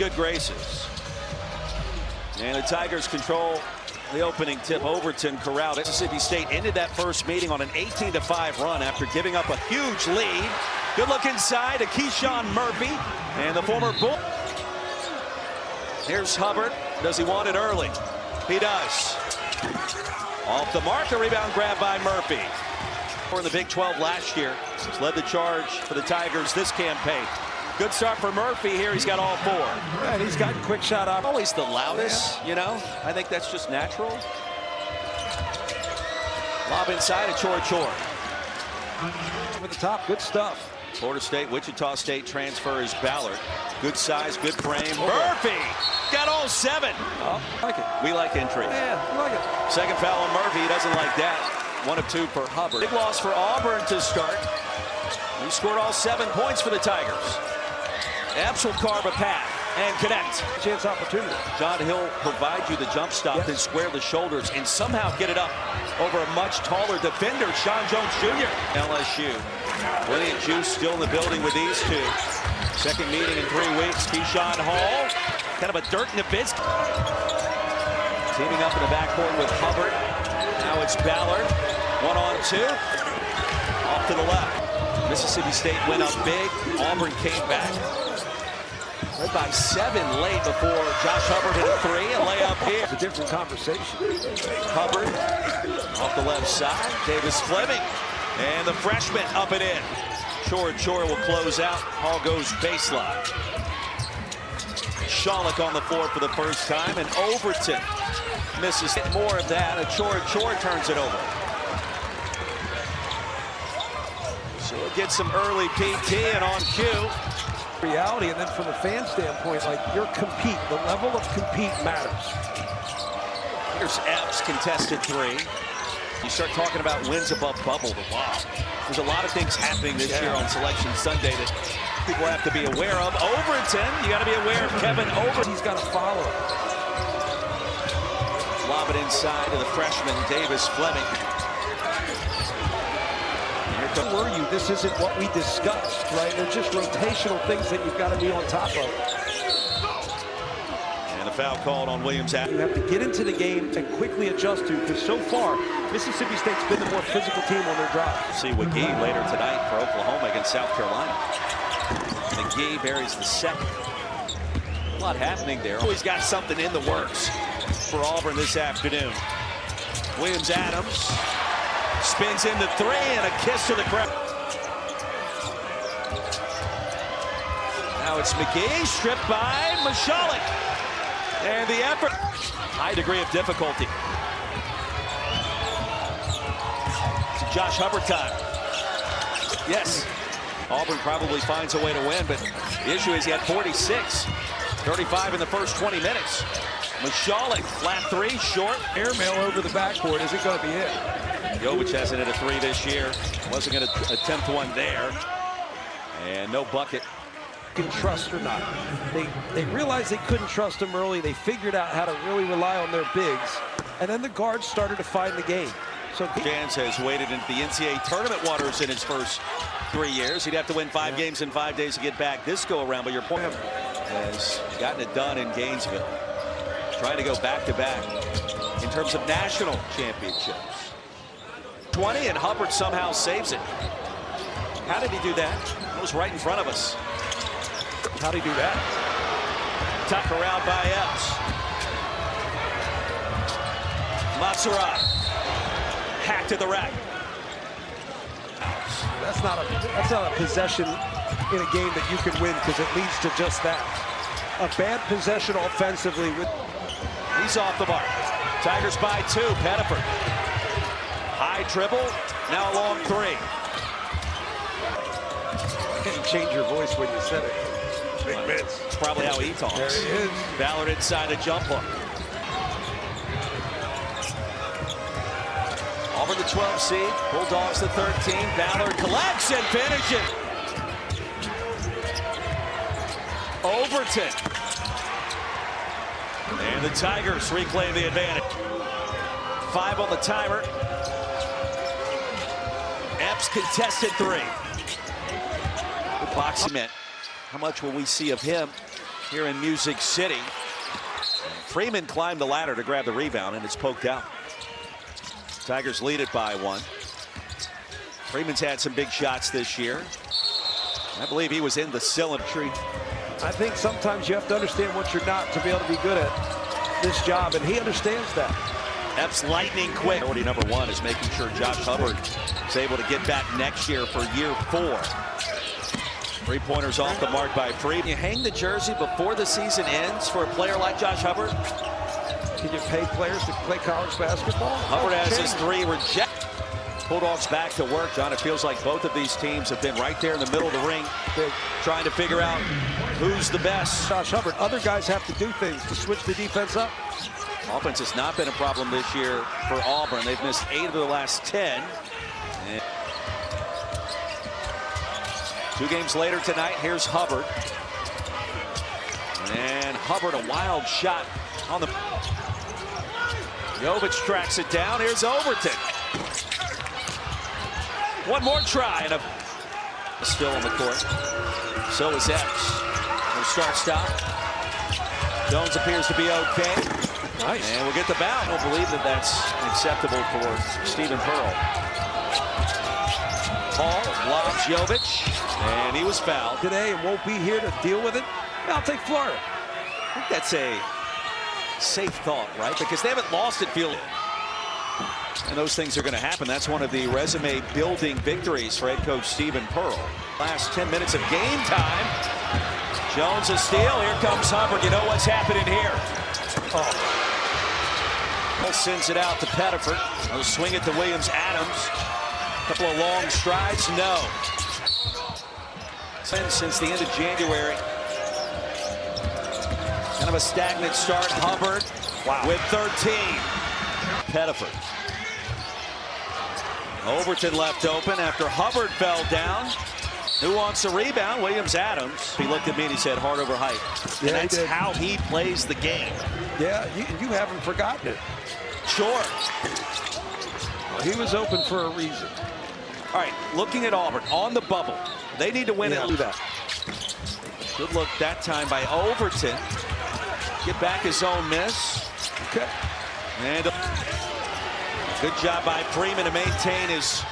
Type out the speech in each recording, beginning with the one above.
good graces. And the Tigers control the opening tip. Overton corralled it. Mississippi State ended that first meeting on an 18-5 run after giving up a huge lead. Good look inside to Keyshawn Murphy and the former Bull. Here's Hubbard. Does he want it early? He does. Off the mark, a rebound grab by Murphy. In the Big 12 last year, he's led the charge for the Tigers this campaign. Good start for Murphy here. He's got all four. And he's got quick shot up. Always the loudest, you know. I think that's just natural. Lob inside, a Chor. Over the top, good stuff. Florida State, Wichita State transfer is Ballard. Good size, good frame. Murphy got all seven. Oh, like it. We like entry. Yeah, we like it. Second foul on Murphy. He doesn't like that. 1 of 2 for Hubbard. Big loss for Auburn to start. He scored all 7 points for the Tigers. Epps will carve a path and connect. Chance opportunity. John Hill provide you the jump stop, then square the shoulders and somehow get it up over a much taller defender, Sean Jones Jr. LSU. Plenty of juice still in the building with these two. Second meeting in 3 weeks. Keyshawn Hall, kind of a Dirk Nowitzki. Teaming up in the backcourt with Hubbard. Now it's Ballard. 1-on-2. Off to the left. Mississippi State went up big. Auburn came back. Led by 7 late before Josh Hubbard hit a 3 and lay up here. It's a different conversation. Hubbard off the left side. Davis Fleming. And the freshman up and in. Chor will close out. Hall goes baseline. Shollick on the floor for the first time. And Overton misses more of that. A Chor turns it over. So it gets some early PT and on cue. Reality, and then from a fan standpoint, like your compete, the level of compete matters. Here's Epps, contested 3. You start talking about wins above bubble. Wow. There's a lot of things happening this year on Selection Sunday that people have to be aware of. Overton, you got to be aware of Kevin Overton. He's got to follow. Lob it inside to the freshman, Davis Fleming. Don't worry you, this isn't what we discussed, right? They're just rotational things that you've got to be on top of. And the foul called on Williams. You have to get into the game and quickly adjust to, because so far, Mississippi State's been the more physical team on their drive. See McGee later tonight for Oklahoma against South Carolina. McGee buries the second. A lot happening there. Always got something in the works for Auburn this afternoon. Williams Adams. Spins into 3 and a kiss to the crowd. Now it's McGee, stripped by Mashalik. And the effort. High degree of difficulty. It's Josh Hubbard time. Yes. Auburn probably finds a way to win, but the issue is he had 46. 35 in the first 20 minutes. Mashalik, flat 3, short. Airmail over the backboard isn't going to be it. Jovic hasn't hit a 3 this year. Wasn't going to attempt one there. And no bucket. Can trust or not. They realized they couldn't trust him early. They figured out how to really rely on their bigs. And then the guards started to find the game. So Jans has waded into the NCAA tournament waters in his first 3 years. He'd have to win 5 games in 5 days to get back this go around. But your point has gotten it done in Gainesville. Trying to go back-to-back in terms of national championships. 20 and Hubbard somehow saves it. How did he do that? It was right in front of us. How did he do that? Tuck around by Epps. Matsurai. Hack to the rack. That's not a possession in a game that you can win, because it leads to just that. A bad possession offensively. He's off the mark. Tigers by 2. Pettiford. High dribble. Now a long 3. You change your voice when you said it. Big Vince. It's probably how he talks. There he is. Ballard inside a jump hook. Auburn the 12 seed. Bulldogs the 13. Ballard collects and finishes. Overton. And the Tigers reclaim the advantage. 5 on the timer. Epps contested 3. The boxing meant. How much will we see of him here in Music City. Freeman climbed the ladder to grab the rebound, and it's poked out. Tigers lead it by 1. Freeman's had some big shots this year. I believe he was in the cylinder. I think sometimes you have to understand what you're not to be able to be good at this job, and he understands that. Epps lightning quick. Priority number 1 is making sure Josh Hubbard is able to get back next year for year 4. 3-pointers off the mark by Freeman. You hang the jersey before the season ends for a player like Josh Hubbard? Can you pay players to play college basketball? Hubbard has his 3 rejected. Bulldogs back to work, John. It feels like both of these teams have been right there in the middle of the ring, trying to figure out who's the best. Josh Hubbard, other guys have to do things to switch the defense up. Offense has not been a problem this year for Auburn. They've missed 8 of the last 10. And 2 games later tonight, here's Hubbard. And Hubbard, a wild shot on the... Jovic tracks it down. Here's Overton. One more try, and still on the court. So is Epps. No start-stop. Jones appears to be okay. Nice. And we'll get the bound. I don't believe that that's acceptable for Stephen Pearl. Hall lobs Jovic, and he was fouled Today and won't be here to deal with it. I'll take Florida. I think that's a safe thought, right? Because they haven't lost at field. And those things are going to happen. That's one of the resume-building victories for head coach Stephen Pearl. Last 10 minutes of game time. Jones a steal. Here comes Hubbard. You know what's happening here. Sends it out to Pettiford. He'll swing it to Williams-Adams. Couple of long strides. No. Since the end of January. Kind of a stagnant start. Hubbard with 13. Pettiford. Overton left open after Hubbard fell down. Who wants a rebound? Williams-Adams. He looked at me and he said, heart over height. Yeah, and that's how he plays the game. Yeah, you haven't forgotten it. Sure. Well, he was open for a reason. All right, looking at Auburn on the bubble. They need to win it. Good look that time by Overton. Get back his own miss. Okay. And good job by Freeman to maintain his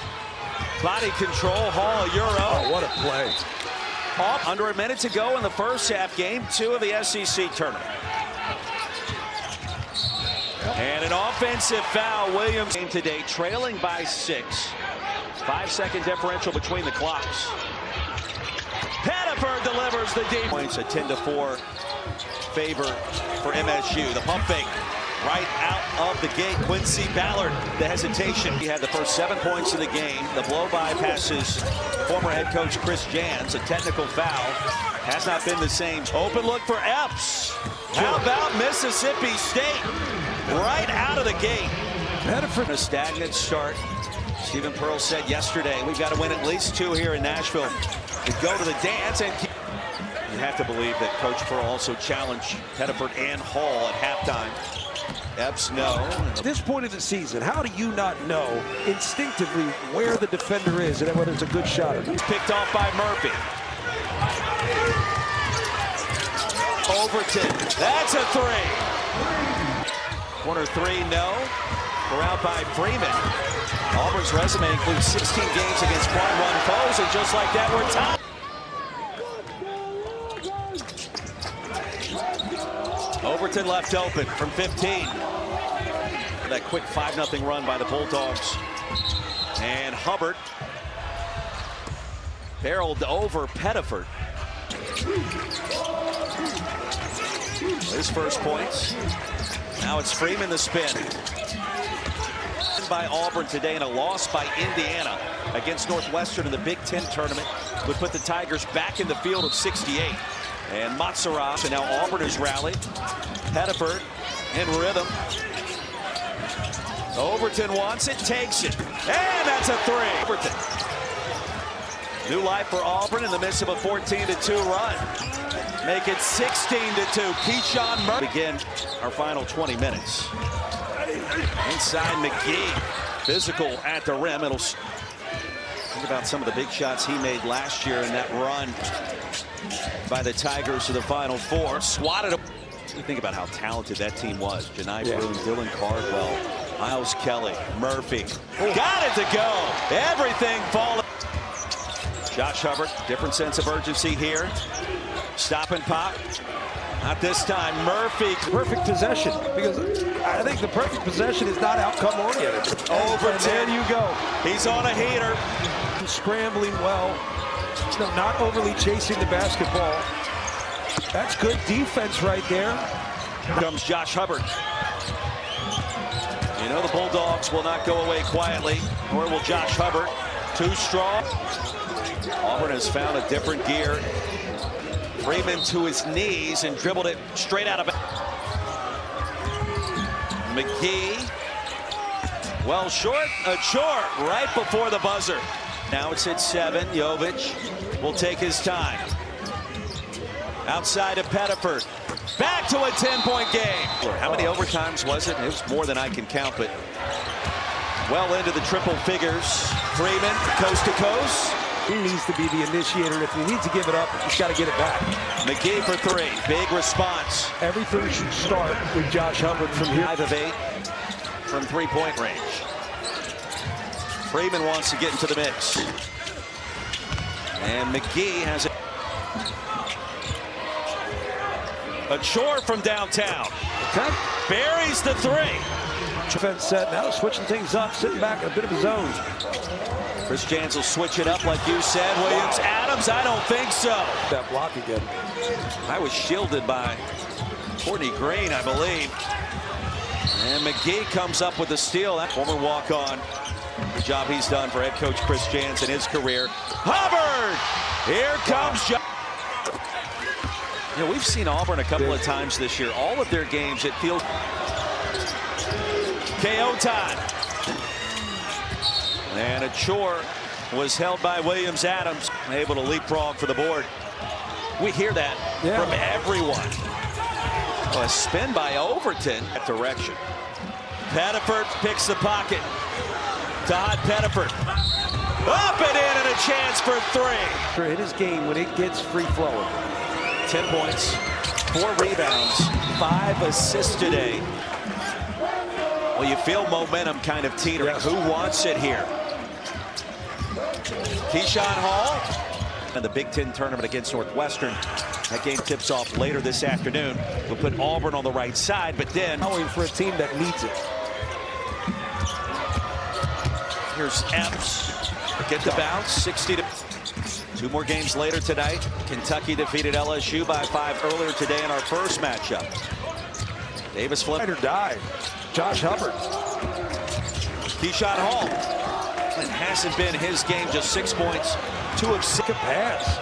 body control. Hall a euro. Oh, what a play. Under a minute to go in the first half, game 2 of the SEC tournament. And an offensive foul. Williams today trailing by 6. 5-second differential between the clocks. Pettiford delivers the deep points. A 10-4 favor for MSU. The pump fake right out of the gate. Quincy Ballard, the hesitation. He had the first 7 points of the game. The blow by passes former head coach Chris Jans. A technical foul. Has not been the same. Open look for Epps. How about Mississippi State? Right out of the gate. Pettiford. A stagnant start. Stephen Pearl said yesterday, we've got to win at least 2 here in Nashville to go to the dance. And you have to believe that Coach Pearl also challenged Pettiford and Hall at halftime. Epps, no. At this point of the season, how do you not know instinctively where the defender is and whether it's a good shot or not? Picked off by Murphy. Overton, that's a 3. Corner 3, no. We're out by Freeman. Auburn's resume includes 16 games against prime run foes, and just like that, we're tied. Overton left open from 15. That quick 5-0 run by the Bulldogs. And Hubbard barreled over Pettiford. His first points. Now it's Freeman the spin. By Auburn today, and a loss by Indiana against Northwestern in the Big Ten tournament would put the Tigers back in the field of 68. And Matsuras, and now Auburn has rallied. Pettiford in rhythm. Overton wants it, takes it, and that's a 3. Overton. New life for Auburn in the midst of a 14-2 run. Make it 16-2. Keyshawn Murray. Begin our final 20 minutes. Inside McGee, physical at the rim. Think about some of the big shots he made last year in that run by the Tigers to the Final Four. Swatted him. You think about how talented that team was. Janai Broome, Dylan Cardwell, Miles Kelly, Murphy. Got it to go. Everything falling. Josh Hubbard, different sense of urgency here. Stop and pop. Not this time. Murphy. Perfect possession, because I think the perfect possession is not outcome oriented. Over 10. There you go. He's on a heater. Scrambling well. No, not overly chasing the basketball. That's good defense right there. Here comes Josh Hubbard. You know the Bulldogs will not go away quietly, nor will Josh Hubbard. Too strong. Auburn has found a different gear. Freeman to his knees and dribbled it straight out of it. McGee. Well short, right before the buzzer. Now it's at 7. Jovic will take his time. Outside of Pettiford. Back to a 10-point game. How many overtimes was it? It was more than I can count, but well into the triple figures. Freeman, coast to coast. He needs to be the initiator. If he needs to give it up, he's got to get it back. McGee for 3. Big response. Everything should start with Josh Hubbard from here. 5 of 8 from 3-point range. Freeman wants to get into the mix. And McGee has it. A chore from downtown. Okay. Buries the 3. Defense set. Now switching things up, sitting back in a bit of a zone. Chris Jans will switch it up like you said. Williams Adams, I don't think so. That block again. I was shielded by Courtney Green, I believe. And McGee comes up with the steal. That former walk-on. The job he's done for head coach Chris Jans in his career. Hubbard! Here comes John. You know, we've seen Auburn a couple of times this year. All of their games, it feels KO time. And a chore was held by Williams Adams, able to leapfrog for the board. We hear that from everyone. Oh, a spin by Overton. That direction. Pettiford picks the pocket. Todd Pettiford. Up and in, and a chance for 3. In his game when it gets free flowing. 10 points, 4 rebounds, 5 assists today. Well, you feel momentum kind of teetering. Who wants it here? Keyshawn Hall and the Big Ten tournament against Northwestern. That game tips off later this afternoon. We'll put Auburn on the right side, but then for a team that needs it. Here's Epps. Get the bounce. 60 to 2 more games later tonight. Kentucky defeated LSU by 5 earlier today in our first matchup. Davis flip Ride or die. Josh Hubbard. Keyshawn Hall. It hasn't been his game, just 6 points, 2 of 6. Pass.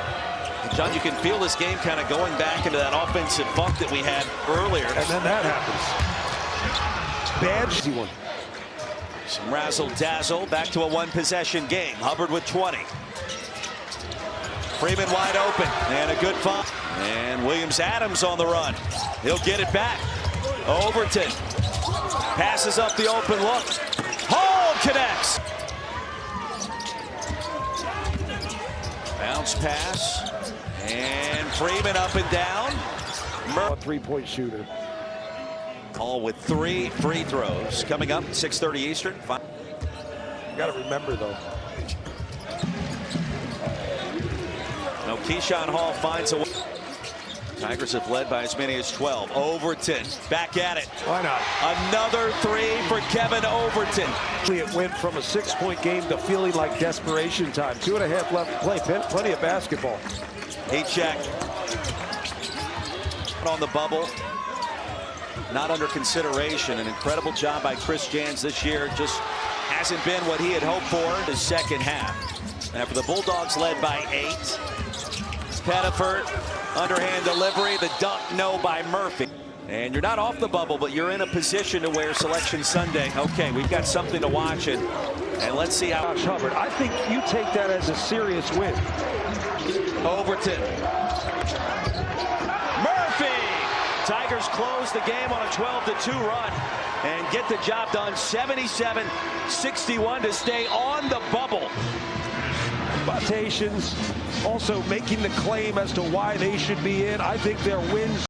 And John, you can feel this game kind of going back into that offensive funk that we had earlier. And then that happens. Bad one. Some razzle-dazzle, back to a 1-possession game. Hubbard with 20. Freeman wide open, and a good find. And Williams Adams on the run. He'll get it back. Overton passes up the open look. Hall connects. Bounce pass. And Freeman up and down. A 3-point shooter. Hall with 3 free throws. Coming up, 6:30 Eastern. You got to remember, though. No, Keyshawn Hall finds a way. Tigers have led by as many as 12. Overton back at it. Why not? Another 3 for Kevin Overton. It went from a 6-point game to feeling like desperation time. 2.5 left to play. Plenty of basketball. He checked. On the bubble. Not under consideration. An incredible job by Chris Jans this year. Just hasn't been what he had hoped for the second half. Now for the Bulldogs, led by 8. Pettiford, underhand delivery, the dunk no by Murphy. And you're not off the bubble, but you're in a position to where Selection Sunday. Okay, we've got something to watch, and let's see how. Josh Hubbard, I think you take that as a serious win. Overton. Murphy! Tigers close the game on a 12-2 run and get the job done. 77-61 to stay on the bubble. rotations, also making the claim as to why they should be in. I think their wins